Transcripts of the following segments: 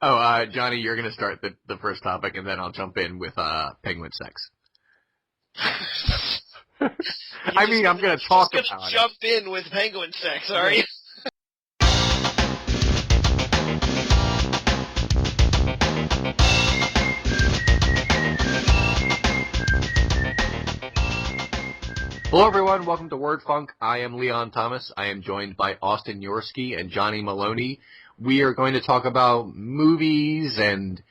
Johnny, you're going to start the first topic, and then I'll jump in with penguin sex. I'm going to talk about it. You're just going to jump in with penguin sex, are you? Hello, everyone. Welcome to Word Funk. I am Leon Thomas. I am joined by Austin Yorsky and Johnny Maloney. We are going to talk about movies and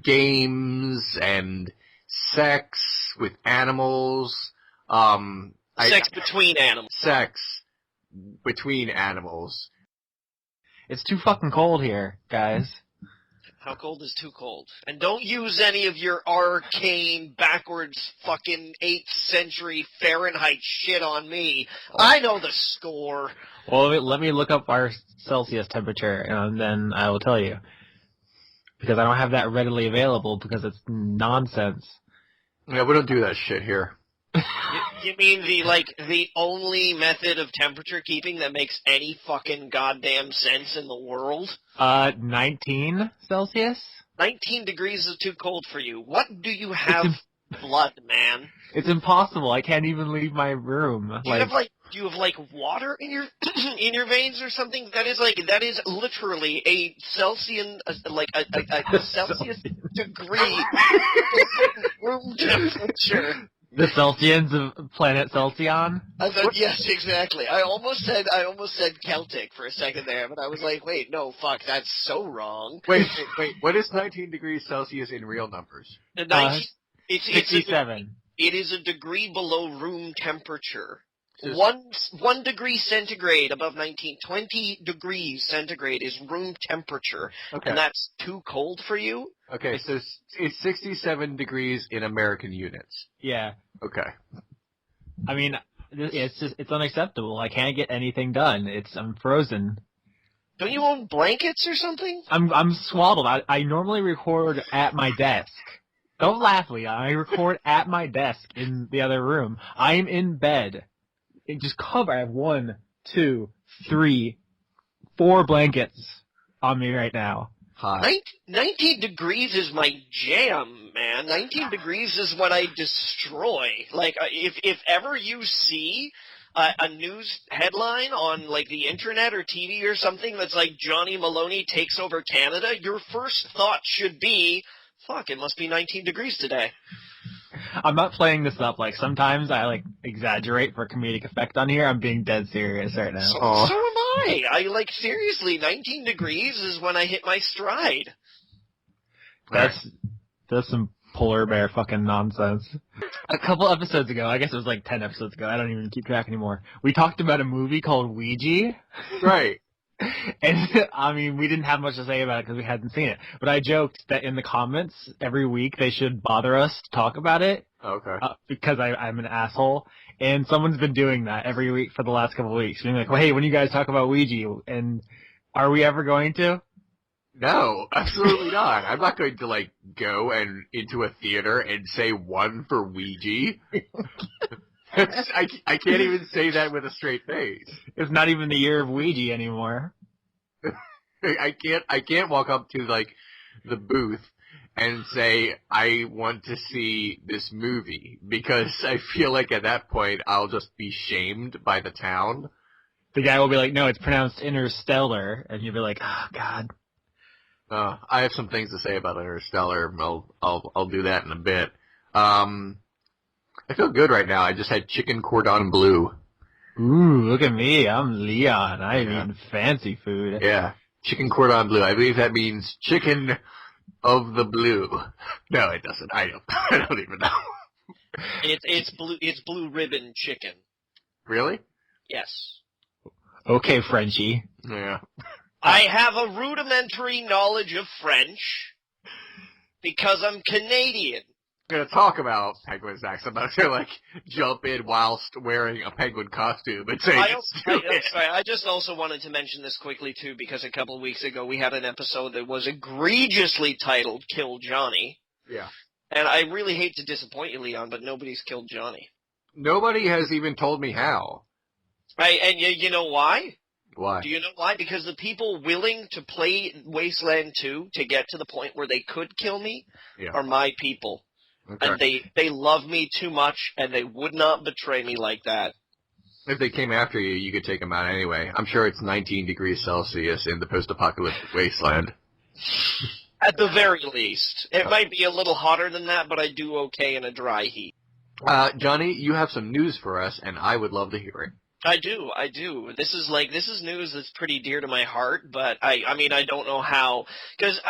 games and sex with animals. Sex between animals. Sex between animals. It's too fucking cold here, guys. How cold is too cold? And don't use any of your arcane, backwards, fucking 8th century Fahrenheit shit on me. I know the score. Well, let me look up our Celsius temperature, and then I will tell you. Because I don't have that readily available, because it's nonsense. Yeah, we don't do that shit here. You mean the only method of temperature keeping that makes any fucking goddamn sense in the world? 19 Celsius? 19 degrees is too cold for you. What do you have? Blood, man. It's impossible. I can't even leave my room. Do you have water in your in your veins or something? That is literally a Celsius a Celsius degree room temperature. The Celsians of planet Celsion? Yes, exactly. I almost said Celtic for a second there, but I was like, wait, no, fuck, that's so wrong. Wait. What is 19 degrees Celsius in real numbers? It's 67. It is a degree below room temperature. Just 1 degree centigrade above 19. 20 degrees centigrade is room temperature. Okay. And that's too cold for you? Okay, so it's 67 degrees in American units. Yeah. Okay. I mean, it's unacceptable. I can't get anything done. I'm frozen. Don't you own blankets or something? I'm swaddled. I normally record at my desk. Don't laugh, Leon. I record at my desk in the other room. I'm in bed. I have 1, 2, 3, 4 blankets on me right now. Hi. 19 degrees is my jam, man. 19 degrees is what I destroy. If ever you see a news headline on, the internet or TV or something that's like Johnny Maloney takes over Canada, your first thought should be, fuck, it must be 19 degrees today. I'm not playing this up. Sometimes I, exaggerate for comedic effect on here. I'm being dead serious right now. So am I. Seriously, 19 degrees is when I hit my stride. That's some polar bear fucking nonsense. A couple episodes ago, I guess it was 10 episodes ago, I don't even keep track anymore, we talked about a movie called Ouija. Right. And, we didn't have much to say about it because we hadn't seen it. But I joked that in the comments, every week they should bother us to talk about it. Okay. Because I'm an asshole. And someone's been doing that every week for the last couple of weeks. Being like, well, hey, when you guys talk about Ouija, and are we ever going to? No, absolutely not. I'm not going to, go into a theater and say one for Ouija. I can't even say that with a straight face. It's not even the year of Ouija anymore. I can't walk up to the booth and say I want to see this movie because I feel like at that point I'll just be shamed by the town. The guy will be like, "No, it's pronounced Interstellar," and you'll be like, "Oh God." I have some things to say about Interstellar. I'll do that in a bit. I feel good right now. I just had chicken cordon bleu. Ooh, look at me. I'm Leon. I eat fancy food. Yeah, chicken cordon bleu. I believe that means chicken of the blue. No, it doesn't. I don't even know. It's blue ribbon chicken. Really? Yes. Okay, Frenchie. Yeah. I have a rudimentary knowledge of French because I'm Canadian. I'm going to talk about penguin sex. I'm about to, jump in whilst wearing a penguin costume and say I just also wanted to mention this quickly, too, because a couple of weeks ago we had an episode that was egregiously titled Kill Johnny. Yeah. And I really hate to disappoint you, Leon, but nobody's killed Johnny. Nobody has even told me how. And you know why? Why? Do you know why? Because the people willing to play Wasteland 2 to get to the point where they could kill me are my people. Okay. And they love me too much, and they would not betray me like that. If they came after you, you could take them out anyway. I'm sure it's 19 degrees Celsius in the post-apocalyptic wasteland. At the very least. It might be a little hotter than that, but I do okay in a dry heat. Johnny, you have some news for us, and I would love to hear it. I do. This is news that's pretty dear to my heart, but I mean, I don't know how, because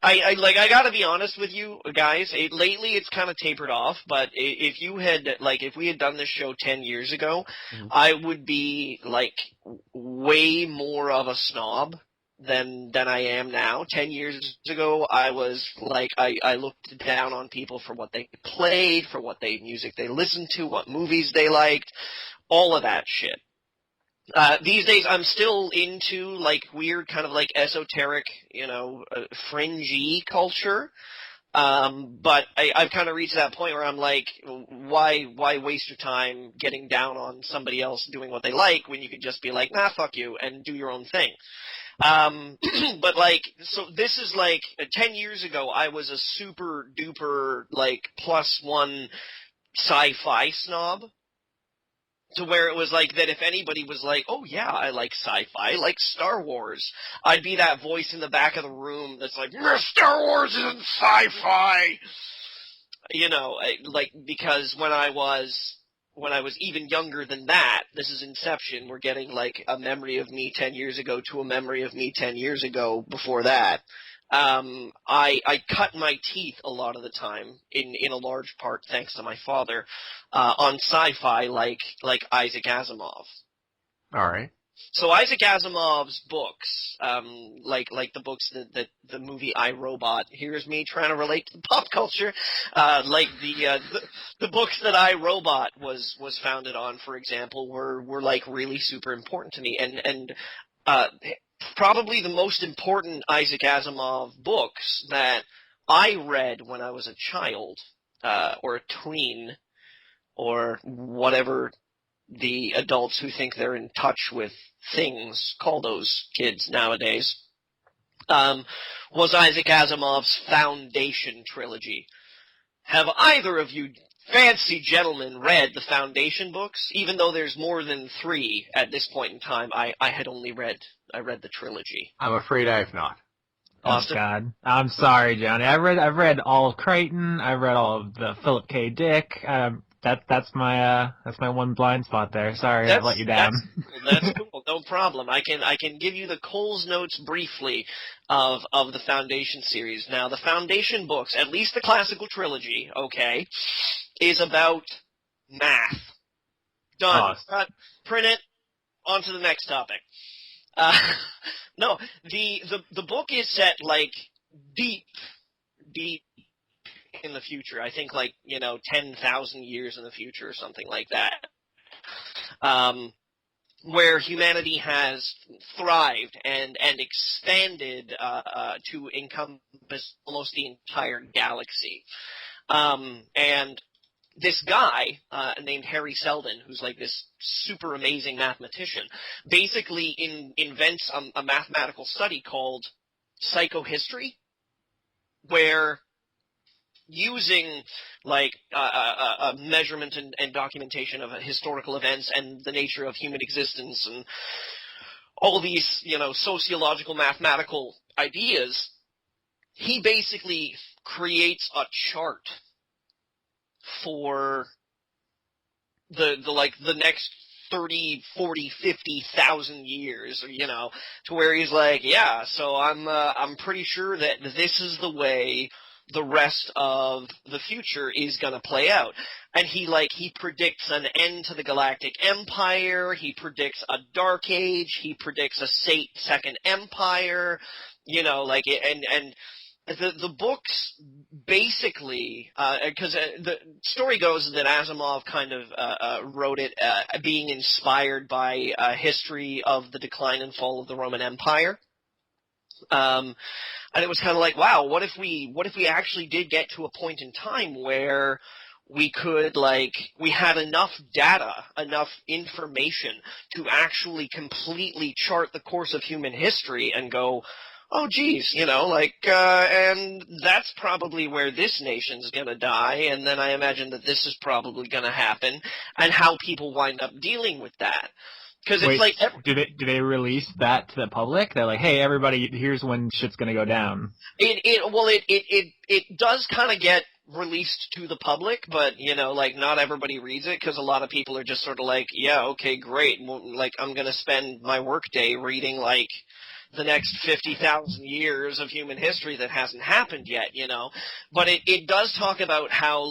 I gotta be honest with you guys. Lately, it's kind of tapered off. But if we had done this show 10 years ago, I would be like way more of a snob than I am now. 10 years ago, I was like I looked down on people for what they played, for what music they listened to, what movies they liked, all of that shit. These days, I'm still into, like, weird kind of, like, esoteric, fringy culture. But I've kind of reached that point where I'm like, why waste your time getting down on somebody else doing what they like when you could just be like, nah, fuck you, and do your own thing. But, like, so this is, like, 10 years ago, I was a super duper, like, +1 sci-fi snob. To where it was like that if anybody was like, oh yeah, I like sci-fi, like Star Wars, I'd be that voice in the back of the room that's like, Star Wars isn't sci-fi! Because when I was even younger than that, this is Inception, we're getting like a memory of me 10 years ago to a memory of me 10 years ago before that. I cut my teeth a lot of the time, in a large part thanks to my father, on sci-fi like Isaac Asimov. All right. So Isaac Asimov's books, like the books that the movie I, Robot, here's me trying to relate to pop culture, like the books that I, Robot was founded on, for example, were like really super important to me, and probably the most important Isaac Asimov books that I read when I was a child, or a tween, or whatever the adults who think they're in touch with things call those kids nowadays, was Isaac Asimov's Foundation trilogy. Have either of you fancy gentlemen read the Foundation books? Even though there's more than 3 at this point in time, I read the trilogy. I'm afraid I have not. Austin? Oh God, I'm sorry, Johnny. I've read all of Crichton. I've read all of the Philip K. Dick. That's my one blind spot there. Sorry, I let you down. That's cool. No problem. I can give you the Coles Notes briefly of the Foundation series. Now, the Foundation books, at least the classical trilogy, okay, is about math. Done. Cut. Print it. On to the next topic. No, the book is set like deep in the future. I think 10,000 years in the future or something like that. Where humanity has thrived and expanded to encompass almost the entire galaxy. And this guy named Harry Seldon, who's like this super amazing mathematician, basically invents a mathematical study called psychohistory, where using a measurement and documentation of historical events and the nature of human existence and all these, sociological mathematical ideas, he basically creates a chart for the next 30, 40, 50,000 years, to where he's like, yeah, so I'm pretty sure that this is the way the rest of the future is going to play out. And he predicts an end to the Galactic Empire, he predicts a Dark Age, he predicts a Second Empire, and the books basically, because the story goes that Asimov kind of wrote it being inspired by a history of the decline and fall of the Roman Empire. And it was kind of like, wow, what if we actually did get to a point in time where we had enough data, enough information to actually completely chart the course of human history and go, oh, geez, and that's probably where this nation's going to die, and then I imagine that this is probably going to happen, and how people wind up dealing with that. Because it's like... Do they release that to the public? They're like, hey, everybody, here's when shit's going to go down. It does kind of get released to the public, but, not everybody reads it, because a lot of people are just sort of like, yeah, okay, great, I'm going to spend my workday reading, the next 50,000 years of human history that hasn't happened yet, But it does talk about how,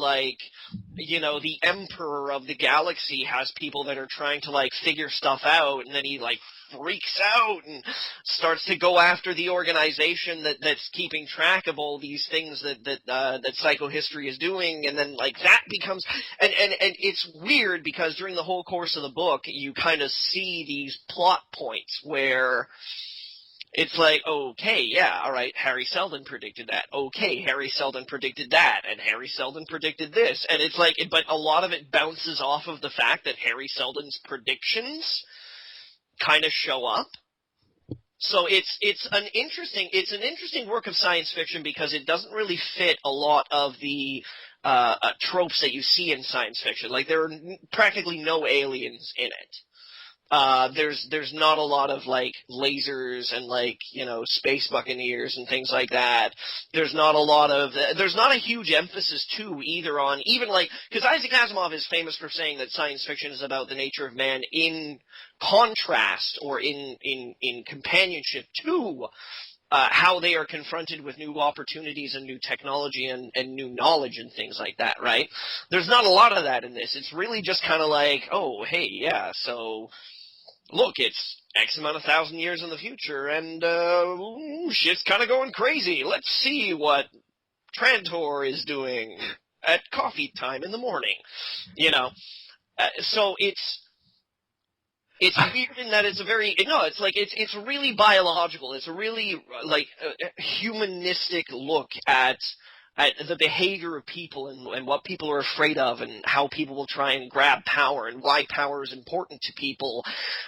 the emperor of the galaxy has people that are trying to, figure stuff out, and then he, freaks out and starts to go after the organization that's keeping track of all these things that psychohistory is doing, and then that becomes and it's weird because during the whole course of the book you kind of see these plot points where it's like, okay, yeah, all right, Harry Seldon predicted that. Okay, Harry Seldon predicted that, and Harry Seldon predicted this. And it's but a lot of it bounces off of the fact that Harry Seldon's predictions kind of show up. So it's an interesting work of science fiction because it doesn't really fit a lot of the tropes that you see in science fiction. There are practically no aliens in it. There's not a lot of lasers and space buccaneers and things like that. There's not a huge emphasis too either on even because Isaac Asimov is famous for saying that science fiction is about the nature of man in contrast or in companionship to how they are confronted with new opportunities and new technology and new knowledge and things like that, right? There's not a lot of that in this. It's really just kind of oh, hey, yeah, so look, it's X amount of 1,000 years in the future, and shit's kind of going crazy. Let's see what Trantor is doing at coffee time in the morning, So it's weird in that it's it's really biological. It's a really humanistic look at the behavior of people and what people are afraid of and how people will try and grab power and why power is important to people.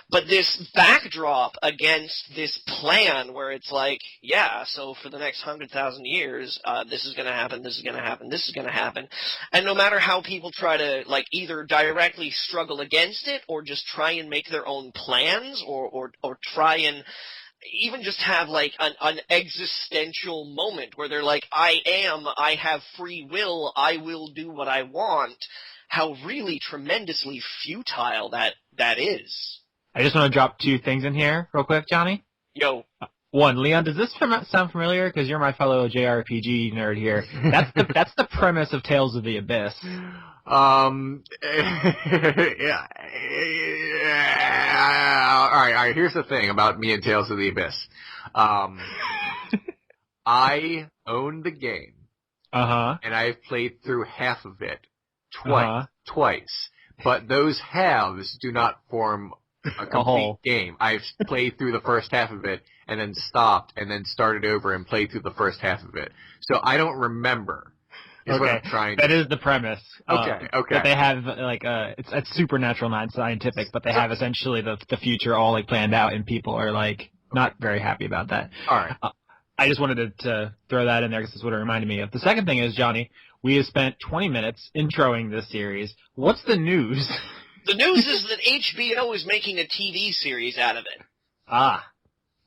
But this backdrop against this plan where it's so for the next 100,000 years, this is going to happen, this is going to happen, this is going to happen. And no matter how people try to either directly struggle against it or just try and make their own plans or try and even just have an existential moment where they're I have free will, I will do what I want, how really tremendously futile that is. I just want to drop two things in here real quick, Johnny. Yo. One, Leon, does this sound familiar? Because you're my fellow JRPG nerd here. That's the premise of Tales of the Abyss. Yeah. All right. Here's the thing about me and Tales of the Abyss. I own the game. And I've played through half of it twice. But those halves do not form a complete game. I've played through the first half of it and then stopped and then started over and played through the first half of it. So I don't remember. Is what I'm trying that to is the premise. Okay. That they have it's supernatural, not scientific, but they have essentially the future all planned out, and people are not very happy about that. All right. I just wanted to throw that in there because that's what it reminded me of. The second thing is, Johnny, we have spent 20 minutes introing this series. What's the news? The news is that HBO is making a TV series out of it.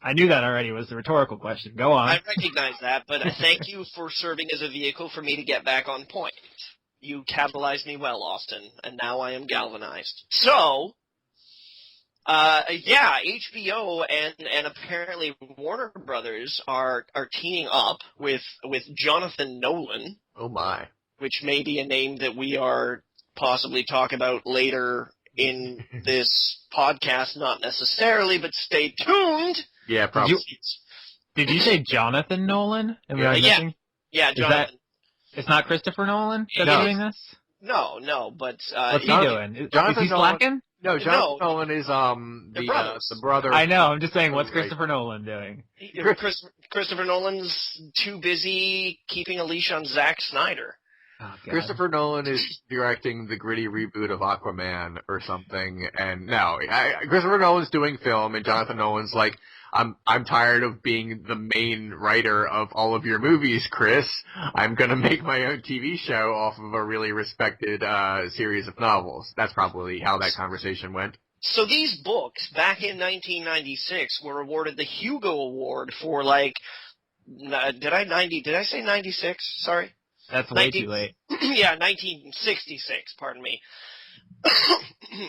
I knew that already was the rhetorical question. Go on. I recognize that, but thank you for serving as a vehicle for me to get back on point. You capitalized me well, Austin, and now I am galvanized. So, HBO and apparently Warner Brothers are teaming up with Jonathan Nolan. Oh my. Which may be a name that we are possibly talk about later in this podcast, not necessarily, but stay tuned. Yeah, probably. Did you say Jonathan Nolan? Yeah, Jonathan. It's not Christopher Nolan that's doing this? No, but... What's he doing? Is he slacking? No, Jonathan Nolan is the brother... I know, I'm just saying, what's Christopher Nolan doing? Christopher Nolan's too busy keeping a leash on Zack Snyder. Oh, God. Christopher Nolan is directing the gritty reboot of Aquaman or something, and no, Christopher Nolan's doing film, and Jonathan Nolan's like, I'm tired of being the main writer of all of your movies, Chris. I'm gonna make my own TV show off of a really respected series of novels. That's probably how that conversation went. So these books, back in 1996, were awarded the Hugo Award for, like, did I say 96? Sorry. That's way too late. Yeah, 1966, pardon me.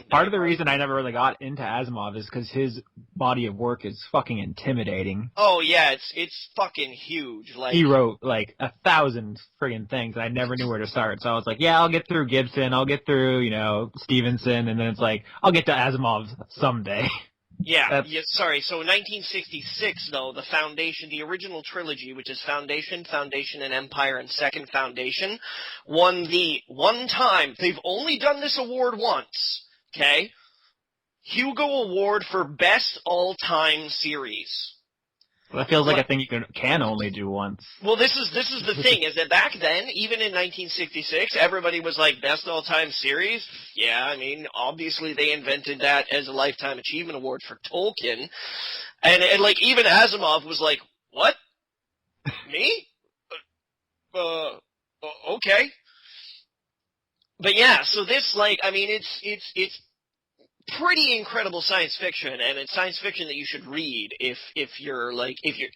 Part of the reason I never really got into Asimov is because his body of work is fucking intimidating. Oh, yeah, it's fucking huge. Like, he wrote, like, 1,000 friggin' things, and I never knew where to start. So I was like, yeah, I'll get through Gibson, I'll get through, Stevenson, and then it's like, I'll get to Asimov someday. Yeah, sorry. So in 1966, though, the Foundation, the original trilogy, which is Foundation, Foundation and Empire, and Second Foundation, won the one time, they've only done this award once, okay? Hugo Award for Best All-Time Series. Well, that feels like a thing you can only do once. Well, this is the thing, is that back then, even in 1966, everybody was like, best all-time series? Yeah, I mean, obviously they invented that as a Lifetime Achievement Award for Tolkien. And like, even Asimov was like, what? Me? Okay. But yeah, so this, like, I mean, it's pretty incredible science fiction, and it's science fiction that you should read if you're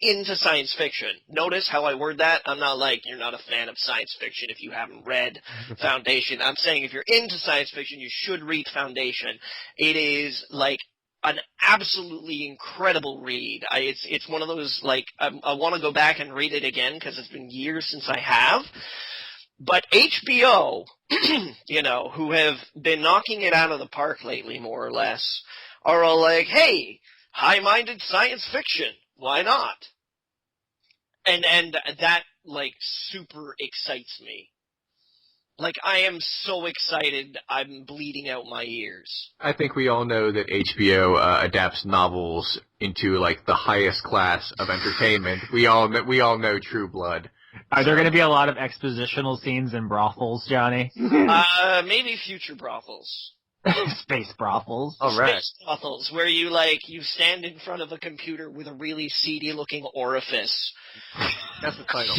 into science fiction. Notice how I word that? I'm not like, you're not a fan of science fiction if you haven't read Foundation. I'm saying if you're into science fiction, you should read Foundation. It is like an absolutely incredible read. It's one of those, like, I want to go back and read it again because it's been years since I have. But HBO, who have been knocking it out of the park lately, more or less, are all like, hey, high-minded science fiction, why not? And that, like, super excites me. Like, I am so excited, I'm bleeding out my ears. I think we all know that HBO adapts novels into, like, the highest class of entertainment. We all know True Blood. Are there going to be a lot of expositional scenes in brothels, Johnny? Maybe future brothels. Space brothels. All right. Space brothels, where you stand in front of a computer with a really seedy-looking orifice. That's the title.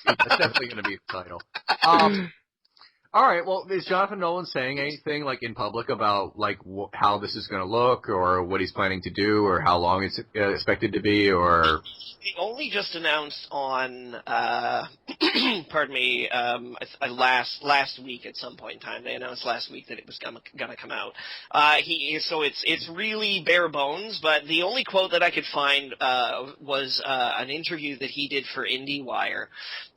That's definitely going to be the title. All right. Well, is Jonathan Nolan saying anything, like, in public about, like, how this is going to look, or what he's planning to do, or how long it's expected to be, or? He only just announced on, pardon me, last week at some point in time. They announced last week that it was gonna come out. So it's really bare bones. But the only quote that I could find was an interview that he did for IndieWire,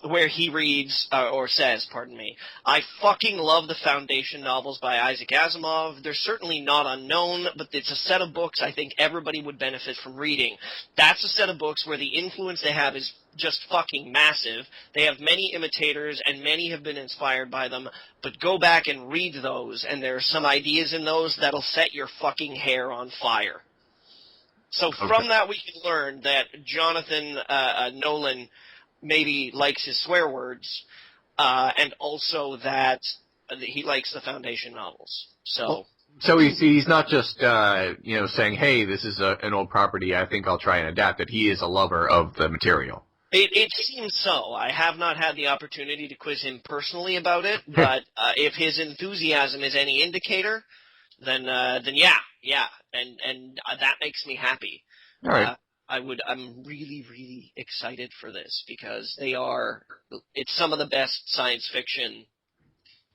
where he reads or says, pardon me, I fucking love the Foundation novels by Isaac Asimov. They're certainly not unknown, but it's a set of books I think everybody would benefit from reading. That's a set of books where the influence they have is just fucking massive. They have many imitators, and many have been inspired by them, but go back and read those, and there are some ideas in those that'll set your fucking hair on fire. So from that we can learn that Jonathan Nolan maybe likes his swear words, and also that he likes the Foundation novels. So he's not just saying, hey, this is an old property, I think I'll try and adapt it. He is a lover of the material. It seems so. I have not had the opportunity to quiz him personally about it, but if his enthusiasm is any indicator, then yeah, and that makes me happy. All right. I'm really, really excited for this because it's some of the best science fiction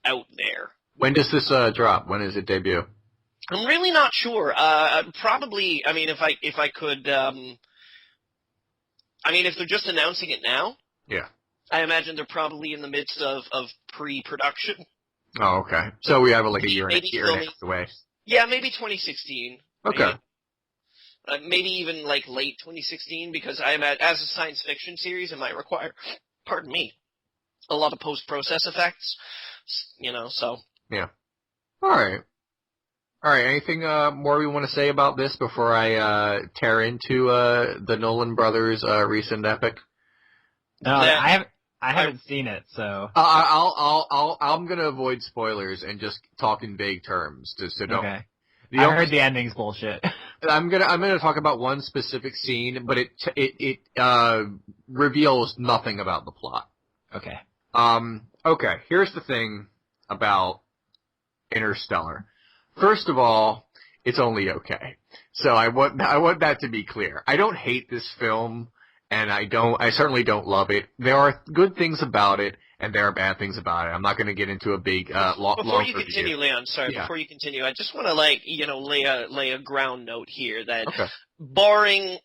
out there. When does this drop? When does it debut? I'm really not sure. Probably, I mean, if I could, if they're just announcing it now. Yeah. I imagine they're probably in the midst of pre-production. Oh, okay. So we have like a year and a half away. Yeah, maybe 2016. Okay. Maybe even like late 2016, because I imagine as a science fiction series, it might require, pardon me, a lot of post-process effects. So. Yeah. All right. Anything more we want to say about this before I tear into the Nolan brothers' recent epic? No, I I haven't seen it, so. I'm gonna avoid spoilers and just talk in vague terms, so don't. Okay. I heard the ending's bullshit. I'm gonna talk about one specific scene, but it reveals nothing about the plot. Okay. Okay. Here's the thing about Interstellar. First of all, it's only okay. So I want that to be clear. I don't hate this film, and I certainly don't love it. There are good things about it, and there are bad things about it. I'm not going to get into a big Before you continue, Leon, sorry, Yeah. before you continue, I just want to lay a ground note here that Okay. barring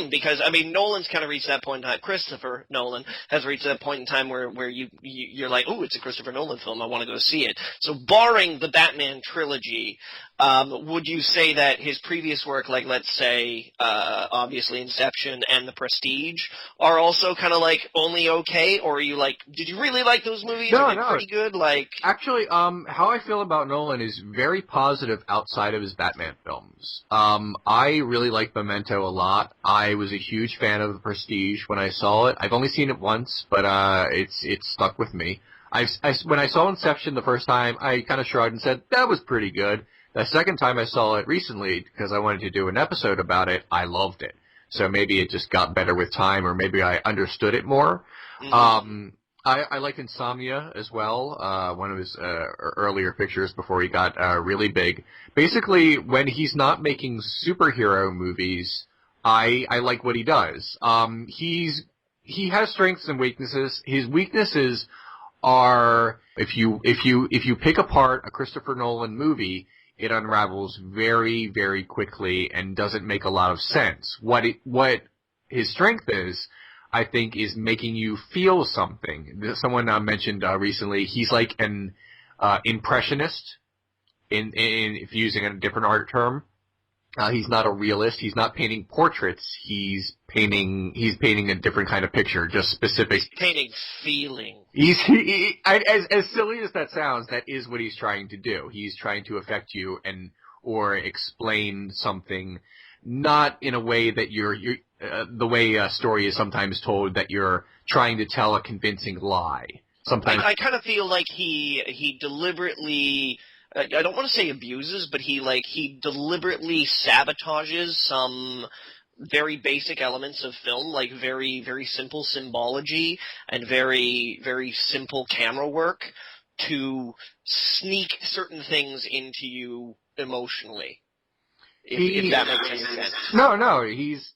because I mean Nolan's kind of reached that point in time. Christopher Nolan has reached that point in time where you're like, oh, it's a Christopher Nolan film. I want to go see it. So barring the Batman trilogy, would you say that his previous work, like let's say obviously Inception and The Prestige, are also kind of like only okay, or are you like, did you really like those movies? No, Are they no. pretty good? Like, Actually, how I feel about Nolan is very positive outside of his Batman films. I really like Memento a lot. I was a huge fan of The Prestige when I saw it. I've only seen it once, but it's stuck with me. When I saw Inception the first time, I kind of shrugged and said, that was pretty good. The second time I saw it recently, because I wanted to do an episode about it, I loved it. So maybe it just got better with time, or maybe I understood it more. mm-hmm. I liked Insomnia as well, one of his earlier pictures before he got really big. Basically, when he's not making superhero movies, I like what he does. He has strengths and weaknesses. His weaknesses are if you pick apart a Christopher Nolan movie, it unravels very, very quickly and doesn't make a lot of sense. What his strength is, I think, is making you feel something. Someone mentioned recently he's like an impressionist, if using a different art term. He's not a realist. He's not painting portraits. He's painting a different kind of picture, just specific. He's painting feeling. As silly as that sounds, that is what he's trying to do. He's trying to affect you or explain something, not in a way that you're the way a story is sometimes told, that you're trying to tell a convincing lie. Sometimes I kind of feel like he deliberately, I don't want to say abuses, but he deliberately sabotages some very basic elements of film, like very, very simple symbology and very, very simple camera work to sneak certain things into you emotionally. If that makes any sense. No, he's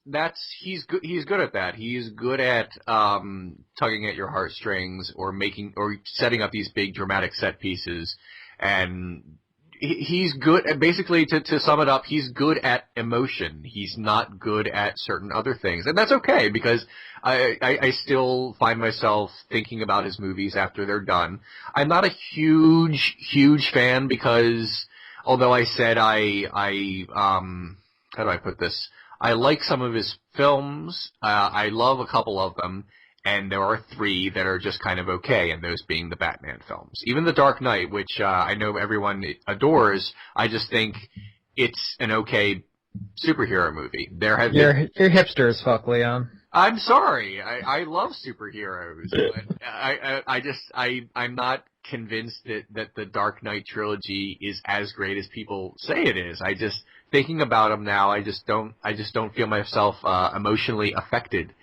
good at that. He's good at tugging at your heartstrings or setting up these big dramatic set pieces, and he's good at, basically, to sum it up, he's good at emotion. He's not good at certain other things, and that's okay, because I still find myself thinking about his movies after they're done. I'm not a huge fan, because although I said how do I put this? I like some of his films. I love a couple of them, and there are 3 that are just kind of okay, and those being the Batman films. Even The Dark Knight, which I know everyone adores, I just think it's an okay superhero movie. You're hipster as fuck, Leon. I'm sorry. I love superheroes, but I'm not convinced that the Dark Knight trilogy is as great as people say it is. Thinking about them now, I just don't feel myself emotionally affected,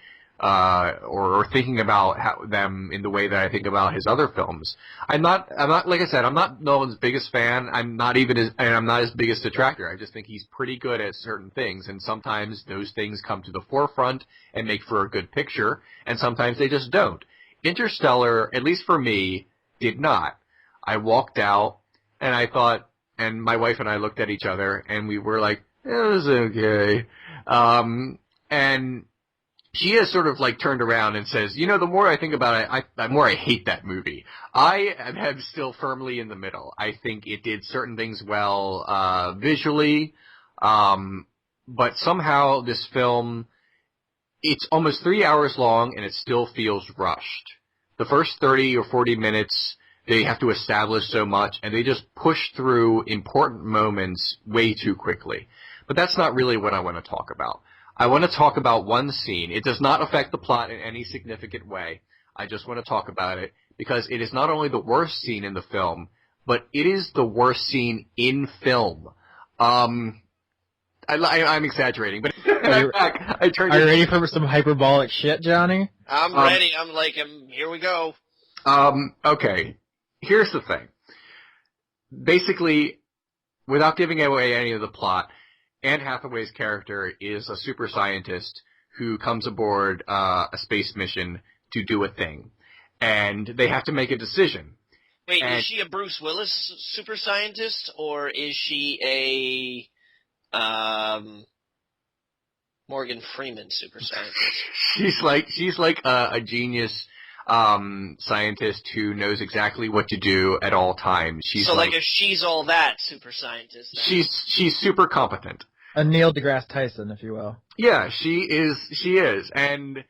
or thinking about them in the way that I think about his other films. I'm not like I said, I'm not Nolan's biggest fan. I'm not his biggest detractor. I just think he's pretty good at certain things, and sometimes those things come to the forefront and make for a good picture, and sometimes they just don't. Interstellar, at least for me, did not. I walked out, and I thought, and my wife and I looked at each other, and we were like, it was okay. And she has sort of like turned around and says, the more I think about it, the more I hate that movie. I am still firmly in the middle. I think it did certain things well visually, but somehow this film, it's almost 3 hours long, and it still feels rushed. The first 30 or 40 minutes, they have to establish so much, and they just push through important moments way too quickly. But that's not really what I want to talk about. I want to talk about one scene. It does not affect the plot in any significant way. I just want to talk about it because it is not only the worst scene in the film, but it is the worst scene in film. I'm exaggerating, but I turned. Are you ready for some hyperbolic shit, Johnny? I'm ready. Here we go. Okay. Here's the thing. Basically, without giving away any of the plot, Anne Hathaway's character is a super scientist who comes aboard a space mission to do a thing. And they have to make a decision. Wait, is she a Bruce Willis super scientist, or is she a Morgan Freeman super scientist? She's like a genius scientist who knows exactly what to do at all times. She's like a she's all that super scientist. Then. She's super competent. A Neil deGrasse Tyson, if you will. Yeah, she is. And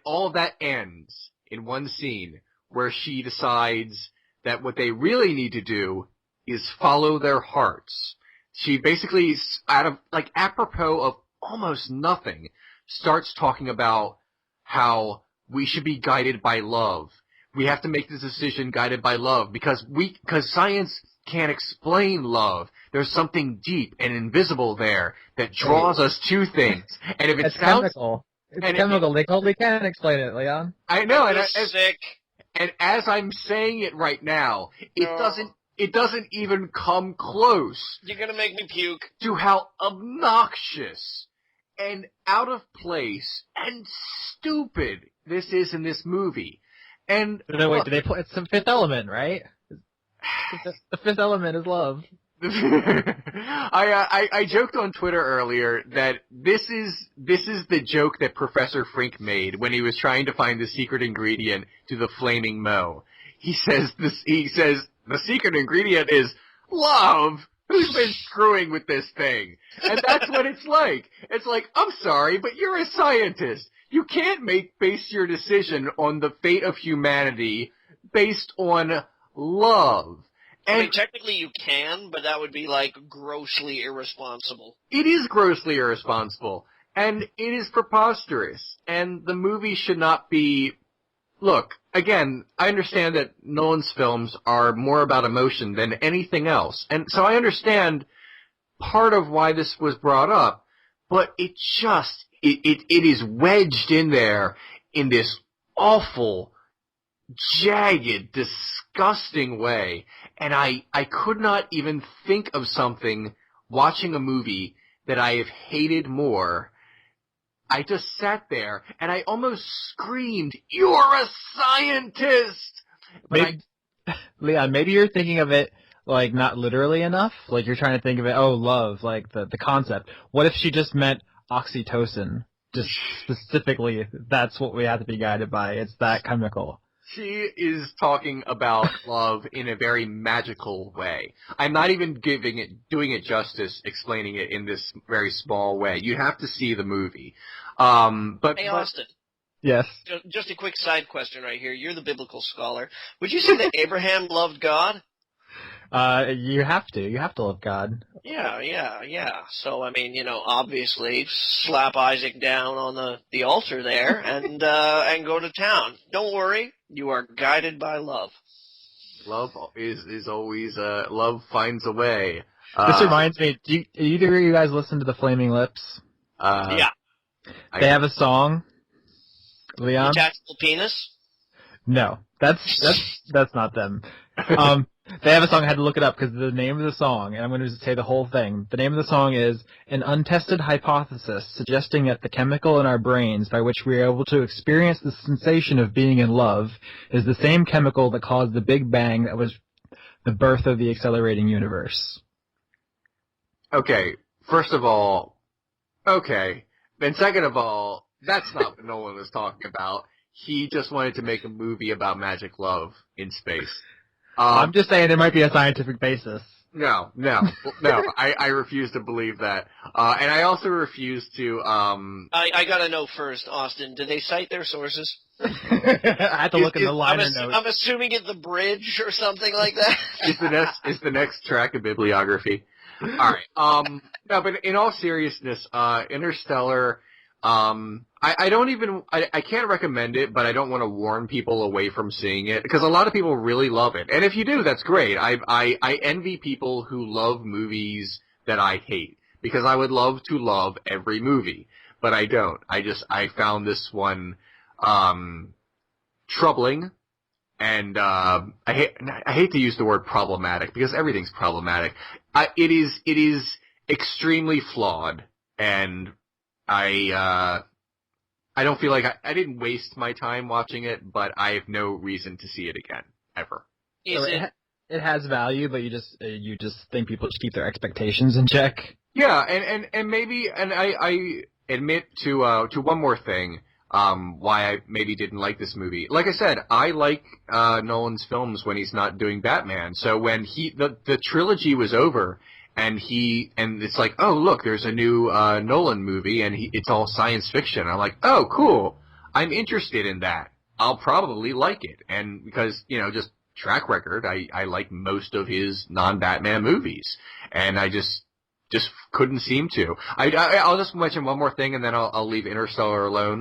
all that ends in one scene where she decides that what they really need to do is follow their hearts. She basically, apropos of almost nothing, starts talking about how we should be guided by love. We have to make this decision guided by love because science can't explain love. There's something deep and invisible there that draws us to things. And if it sounds chemical. It's chemical. They totally can explain it, Leon. I know, and sick. And as I'm saying it right now, it doesn't even come close. You're gonna make me puke. To how obnoxious and out of place and stupid this is in this movie. And no, wait, it's some Fifth Element, right? The Fifth Element is love. I joked on Twitter earlier that this is the joke that Professor Frink made when he was trying to find the secret ingredient to the flaming Moe. He says the secret ingredient is love. Who's been screwing with this thing? And that's what it's like. It's like, I'm sorry, but you're a scientist. You can't base your decision on the fate of humanity based on love. I mean, technically you can, but that would be, grossly irresponsible. It is grossly irresponsible, and it is preposterous, and the movie should not be... Look, again, I understand that Nolan's films are more about emotion than anything else, and so I understand part of why this was brought up, but it is wedged in there in this awful, jagged, disgusting way, and I could not even think of something watching a movie that I have hated more. I just sat there and I almost screamed, "You're a scientist!" Leon, maybe you're thinking of it not literally enough. You're trying to think of it, love, the concept. What if she just meant oxytocin? Just specifically, that's what we have to be guided by. It's that chemical. She is talking about love in a very magical way. I'm not even doing it justice, explaining it in this very small way. You have to see the movie. Hey, Austin. Yes. Just a quick side question right here. You're the biblical scholar. Would you say that Abraham loved God? You have to. You have to love God. Yeah. So, I mean, obviously, slap Isaac down on the altar there and go to town. Don't worry. You are guided by love. Love is always, love finds a way. This reminds me, do either of you guys listen to the Flaming Lips? Yeah. They have a song, Leon? Detachable Penis? No. That's not them. They have a song, I had to look it up because the name of the song, and I'm going to say the whole thing. The name of the song is An Untested Hypothesis Suggesting that the Chemical in Our Brains by which we are able to experience the sensation of being in love is the same chemical that caused the Big Bang that was the birth of the accelerating universe. Okay, first of all, okay. Then second of all, that's not what Nolan was talking about. He just wanted to make a movie about magic love in space. I'm just saying there might be a scientific basis. No. I refuse to believe that. And I also refuse to, I gotta know first, Austin, did they cite their sources? I had to look in the liner notes. I'm assuming it's the bridge or something like that. Is the next track a bibliography? Alright, no, but in all seriousness, Interstellar, I don't even, I can't recommend it, but I don't want to warn people away from seeing it, because a lot of people really love it. And if you do, that's great. I envy people who love movies that I hate, because I would love to love every movie, but I don't. I found this one, troubling, and, I hate to use the word problematic, because everything's problematic. It is extremely flawed, and I don't feel like I didn't waste my time watching it, but I have no reason to see it again, ever. So it has value, but you just think people should keep their expectations in check. Yeah, and maybe, and I admit to one more thing, why I maybe didn't like this movie. Like I said, I like Nolan's films when he's not doing Batman. So when the trilogy was over, and it's like, oh, look, there's a new Nolan movie, and it's all science fiction. I'm like, oh, cool. I'm interested in that. I'll probably like it. And because, just track record, I like most of his non-Batman movies. And I just couldn't seem to. I'll just mention one more thing, and then I'll leave Interstellar alone.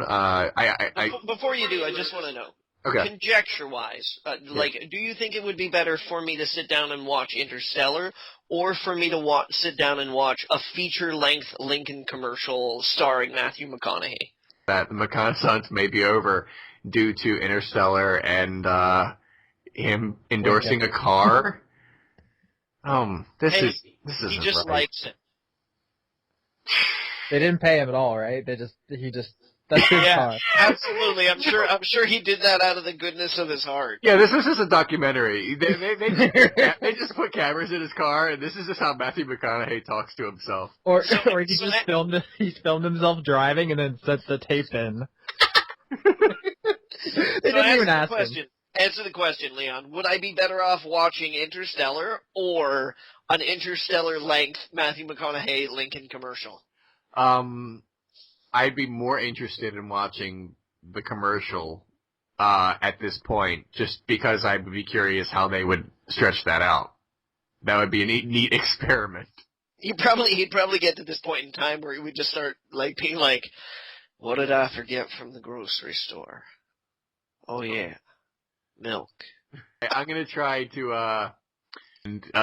Before you do, I just want to know. Okay. Conjecture-wise, do you think it would be better for me to sit down and watch Interstellar, or for me to sit down and watch a feature-length Lincoln commercial starring Matthew McConaughey? That the reconnaissance may be over due to Interstellar and him endorsing a car. This isn't he just right. likes it. They didn't pay him at all, right? That's his car. Absolutely. I'm sure he did that out of the goodness of his heart. Yeah, this is just a documentary. They just put cameras in his car, and this is just how Matthew McConaughey talks to himself. Or he just filmed himself driving and then set the tape in. They didn't even ask him. Answer the question, Leon. Would I be better off watching Interstellar or an Interstellar-length Matthew McConaughey Lincoln commercial? I'd be more interested in watching the commercial at this point, just because I would be curious how they would stretch that out. That would be a neat experiment. He'd probably get to this point in time where he would just start being like, "What did I forget from the grocery store? Oh yeah, milk." I'm gonna try to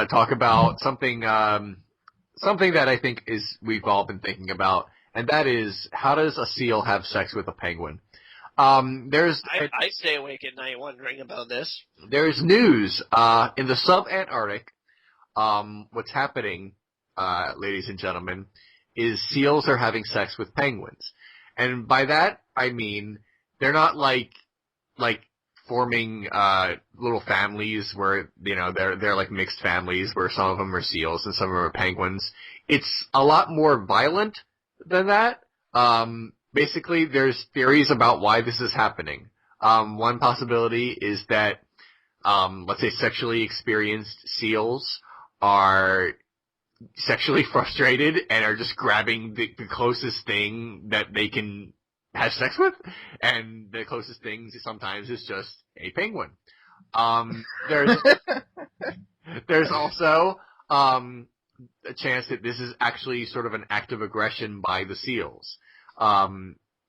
talk about something that I think we've all been thinking about. And that is, how does a seal have sex with a penguin? I stay awake at night wondering about this. There's news in the sub-Antarctic. What's happening, ladies and gentlemen, is seals are having sex with penguins. And by that, I mean, they're not like forming little families where, they're like mixed families where some of them are seals and some of them are penguins. It's a lot more violent than that. Basically, there's theories about why this is happening. One possibility is that, let's say, sexually experienced seals are sexually frustrated and are just grabbing the closest thing that they can have sex with, and the closest thing sometimes is just a penguin. There's also a chance that this is actually sort of an act of aggression by the seals.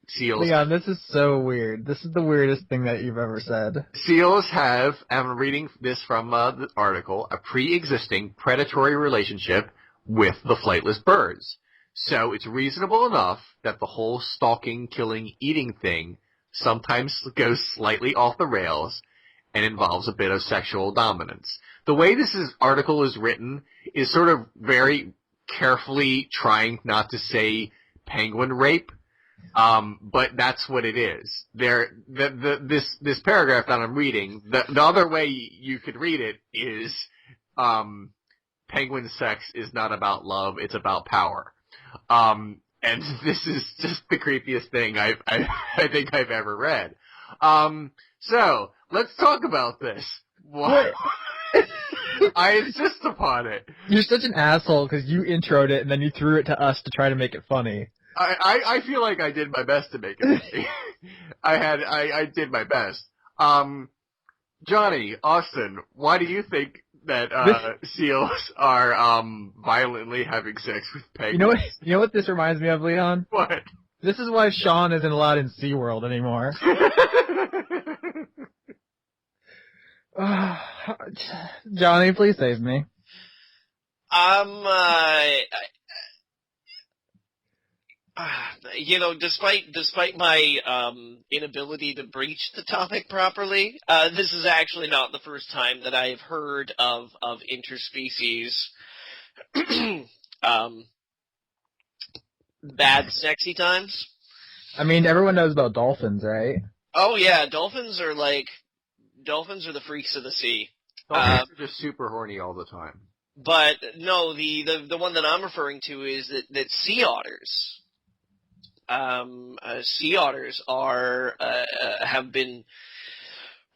Seals. Leon, this is so weird. This is the weirdest thing that you've ever said. Seals have, I'm reading this from the article, a pre-existing predatory relationship with the flightless birds. So it's reasonable enough that the whole stalking, killing, eating thing sometimes goes slightly off the rails and involves a bit of sexual dominance. The way this article is written is sort of very carefully trying not to say penguin rape, but that's what it is. This paragraph that I'm reading, the other way you could read it is, penguin sex is not about love, it's about power. And this is just the creepiest thing I think I've ever read. So let's talk about this. What? I insist upon it. You're such an asshole because you introed it and then you threw it to us to try to make it funny. I feel like I did my best to make it funny. I did my best. Johnny, Austin, why do you think that seals are violently having sex with penguins? You know what this reminds me of, Leon? What? This is why Sean isn't allowed in SeaWorld anymore. Johnny, please save me. Despite my inability to breach the topic properly, this is actually not the first time that I have heard of interspecies bad sexy times. I mean, everyone knows about dolphins, right? Oh yeah, dolphins are the freaks of the sea. Dolphins are just super horny all the time. But no, the one that I'm referring to is that sea otters. Sea otters have been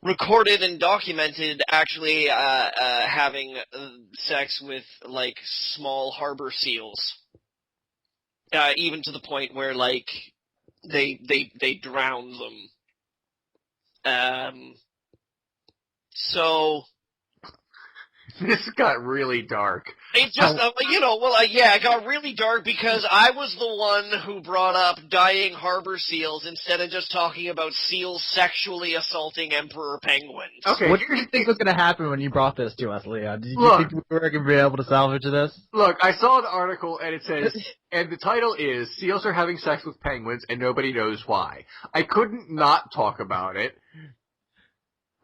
recorded and documented actually having sex with like small harbor seals, even to the point where like they drown them. So this got really dark. It just, it got really dark because I was the one who brought up dying harbor seals instead of just talking about seals sexually assaulting emperor penguins. Okay. What do you think was going to happen when you brought this to us, Leon? Did you think we were going to be able to salvage this? Look, I saw the article and it says, and the title is, Seals Are Having Sex with Penguins and Nobody Knows Why. I couldn't not talk about it.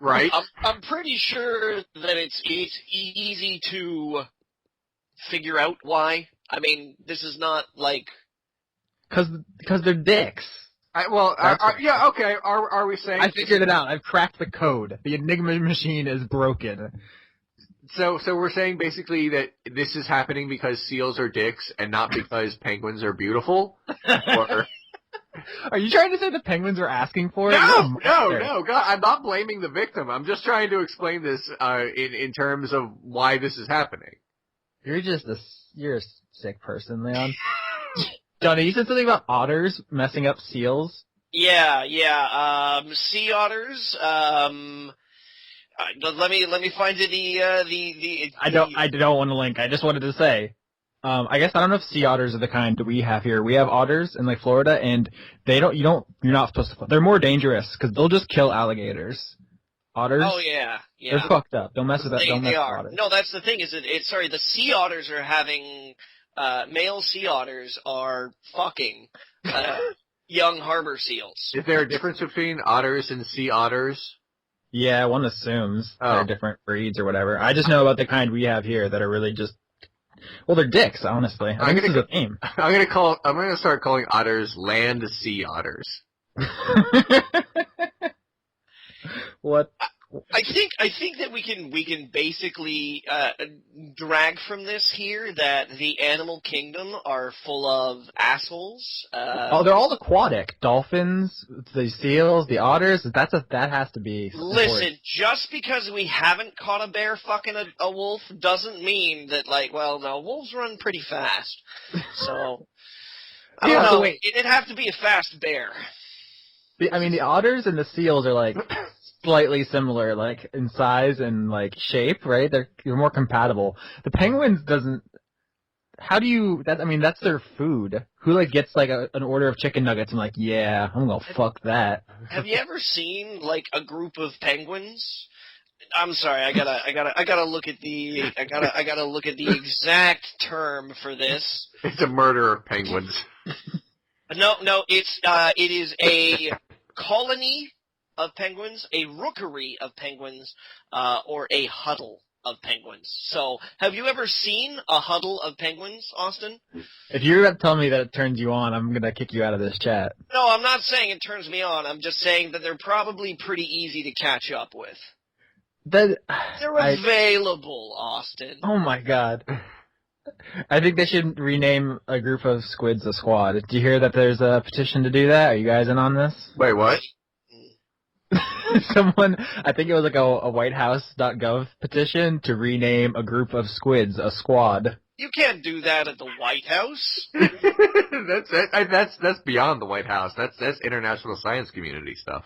Right? I'm pretty sure that it's easy to figure out why. I mean, this is not like... Because they're dicks. Are we saying... I figured it out. I've cracked the code. The Enigma machine is broken. So we're saying basically that this is happening because seals are dicks and not because penguins are beautiful? Or... Are you trying to say the penguins are asking for it? No, God, I'm not blaming the victim. I'm just trying to explain this in terms of why this is happening. You're a sick person, Leon. Johnny, you said something about otters messing up seals? Yeah. Sea otters. Let me find you I don't want to link. I just wanted to say. I guess I don't know if sea otters are the kind that we have here. We have otters in like Florida, and you're not supposed to. They're more dangerous because they'll just kill alligators. Otters. Oh yeah. They're fucked up. Don't mess with that. Don't mess with otters. No, that's the thing. The sea otters are having male sea otters are fucking young harbor seals. Is there a difference between otters and sea otters? Yeah, one assumes they're different breeds or whatever. I just know about the kind we have here that are really just. Well, they're dicks, honestly. I'm gonna start calling otters land sea otters. What? I think that we can basically drag from this here that the animal kingdom are full of assholes. They're all aquatic. Dolphins, the seals, the otters. That has to be. Listen, just because we haven't caught a bear fucking a wolf doesn't mean that wolves run pretty fast. So I don't know. It'd have to be a fast bear. The otters and the seals are like. Slightly similar, like in size and like shape, right? They're more compatible. The penguins doesn't. How do you? That's their food. Who like gets like an order of chicken nuggets and like, yeah, I'm gonna fuck that. Have you ever seen like a group of penguins? I'm sorry, I gotta look at the exact term for this. It's a murder of penguins. No, it is a colony of penguins, a rookery of penguins, or a huddle of penguins. So, have you ever seen a huddle of penguins, Austin? If you're going to tell me that it turns you on, I'm going to kick you out of this chat. No, I'm not saying it turns me on. I'm just saying that they're probably pretty easy to catch up with. They're available, Austin. Oh my god. I think they should rename a group of squids a squad. Did you hear that there's a petition to do that? Are you guys in on this? Wait, what? Someone, I think it was like a whitehouse.gov petition to rename a group of squids a squad. You can't do that at the White House. That's beyond the White House. That's international science community stuff.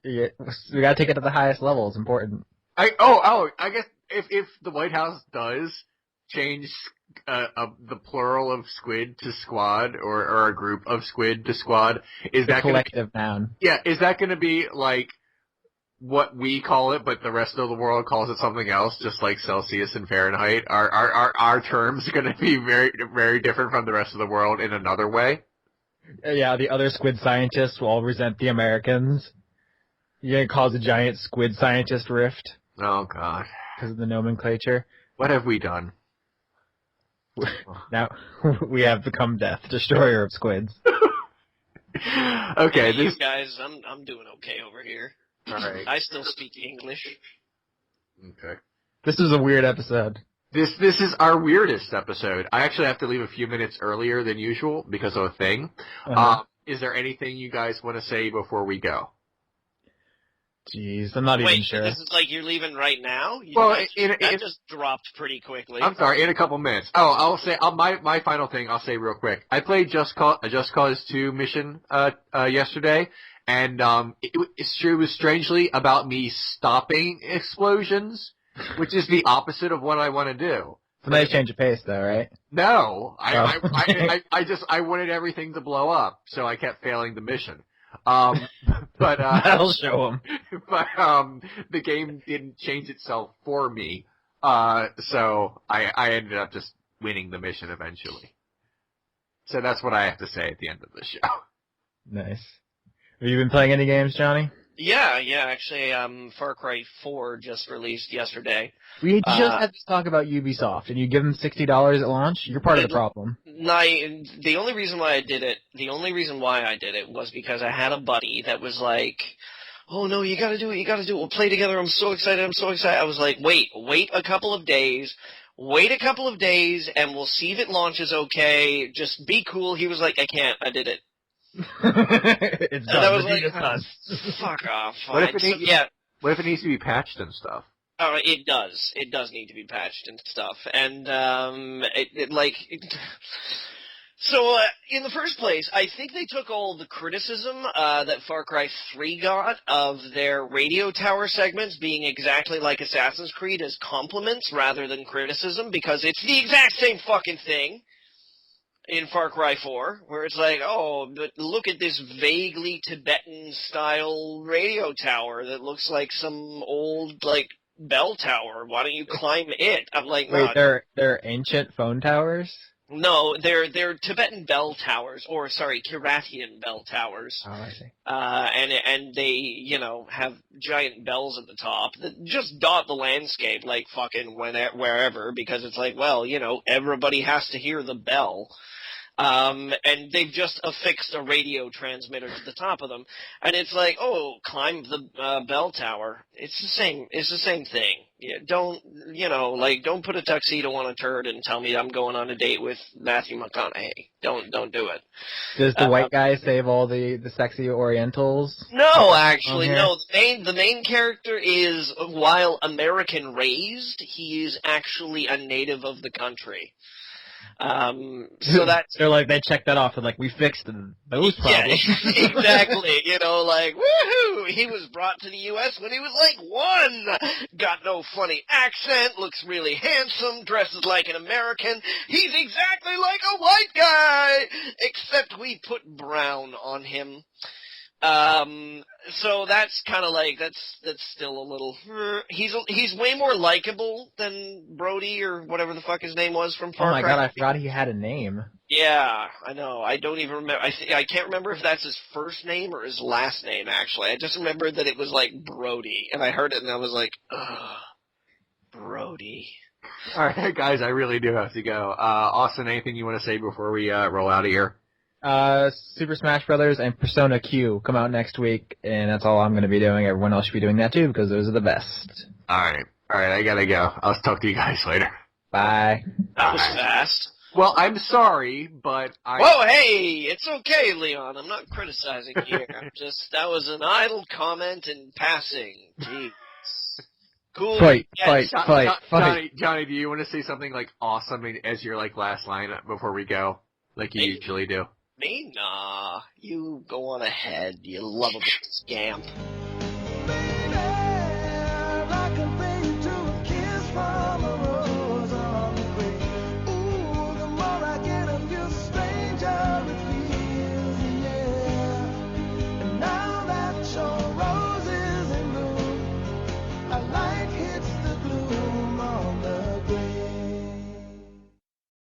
Yeah, we gotta take it to the highest level. It's important. I guess if the White House does change the plural of squid to squad, or a group of squid to squad, is that collective noun? Yeah, is that going to be like what we call it, but the rest of the world calls it something else, just like Celsius and Fahrenheit? Are our terms going to be very, very different from the rest of the world in another way? Yeah, the other squid scientists will all resent the Americans. You're going to cause a giant squid scientist rift. Oh, God. Because of the nomenclature. What have we done? Now, we have become death, destroyer of squids. Okay, hey, you guys, I'm doing okay over here. All right. I still speak English. Okay. This is a weird episode. This is our weirdest episode. I actually have to leave a few minutes earlier than usual because of a thing. Uh-huh. Is there anything you guys want to say before we go? Jeez, I'm not even sure. Wait, this is like you're leaving right now? That just dropped pretty quickly. I'm sorry, in a couple minutes. Oh, I'll say my final thing. I'll say real quick. I played Just Cause 2 mission yesterday, and it was strangely about me stopping explosions, which is the opposite of what I want to do. It's a nice change of pace, though, right? No, I wanted everything to blow up, so I kept failing the mission. But that'll show them. But the game didn't change itself for me, so I ended up just winning the mission eventually. So that's what I have to say at the end of the show. Nice. Have you been playing any games, Johnny? Yeah, actually, Far Cry 4 just released yesterday. We just had to talk about Ubisoft, and you give them $60 at launch? You're part of the problem. The only reason why I did it was because I had a buddy that was like, oh no, you gotta do it, we'll play together, I'm so excited. I was like, wait a couple of days, and we'll see if it launches okay, just be cool. He was like, I can't, I did it. It's done. And I was like, fuck off. What if it needs to be patched and stuff? It does. It does need to be patched and stuff. And, So, in the first place, I think they took all the criticism that Far Cry 3 got of their radio tower segments being exactly like Assassin's Creed as compliments rather than criticism, because it's the exact same fucking thing in Far Cry 4, where it's like, oh, but look at this vaguely Tibetan-style radio tower that looks like some old, like, bell tower. Why don't you climb it? I'm like, wait, they're ancient phone towers? No, they're Tibetan bell towers, or sorry, Kirathian bell towers. Oh, I see. And they, have giant bells at the top that just dot the landscape like fucking wherever, because it's like, well, everybody has to hear the bell. And they've just affixed a radio transmitter to the top of them, and it's like, oh, climb the bell tower. It's the same thing. Yeah, don't put a tuxedo on a turd and tell me I'm going on a date with Matthew McConaughey. Don't do it. Does the white guy save all the sexy Orientals? No, actually, no. The main character is, while American raised, he is actually a native of the country. So that's... They're like, they checked that off, and like, we fixed those problems. Yeah, exactly. Like, woohoo! He was brought to the U.S. when he was like 1! Got no funny accent, looks really handsome, dresses like an American. He's exactly like a white guy! Except we put brown on him. So that's kind of like, that's still a little, he's way more likable than Brody or whatever the fuck his name was from Far Cry. Oh my god, I forgot he had a name. Yeah, I know. I don't even remember. I can't remember if that's his first name or his last name, actually. I just remember that it was like Brody, and I heard it and I was like, ugh, Brody. Alright, guys, I really do have to go. Austin, anything you want to say before we roll out of here? Super Smash Brothers and Persona Q come out next week, and that's all I'm going to be doing. Everyone else should be doing that too, because those are the best. Alright, I gotta go. I'll talk to you guys later. Bye. That was fast. Well, I'm sorry, but Whoa, hey! It's okay, Leon. I'm not criticizing here. That was an idle comment in passing. Jeez. Cool. Fight. Johnny, do you want to say something like awesome as your like last line before we go? Like you usually do. Me? Nah. You go on ahead, you lovable scamp.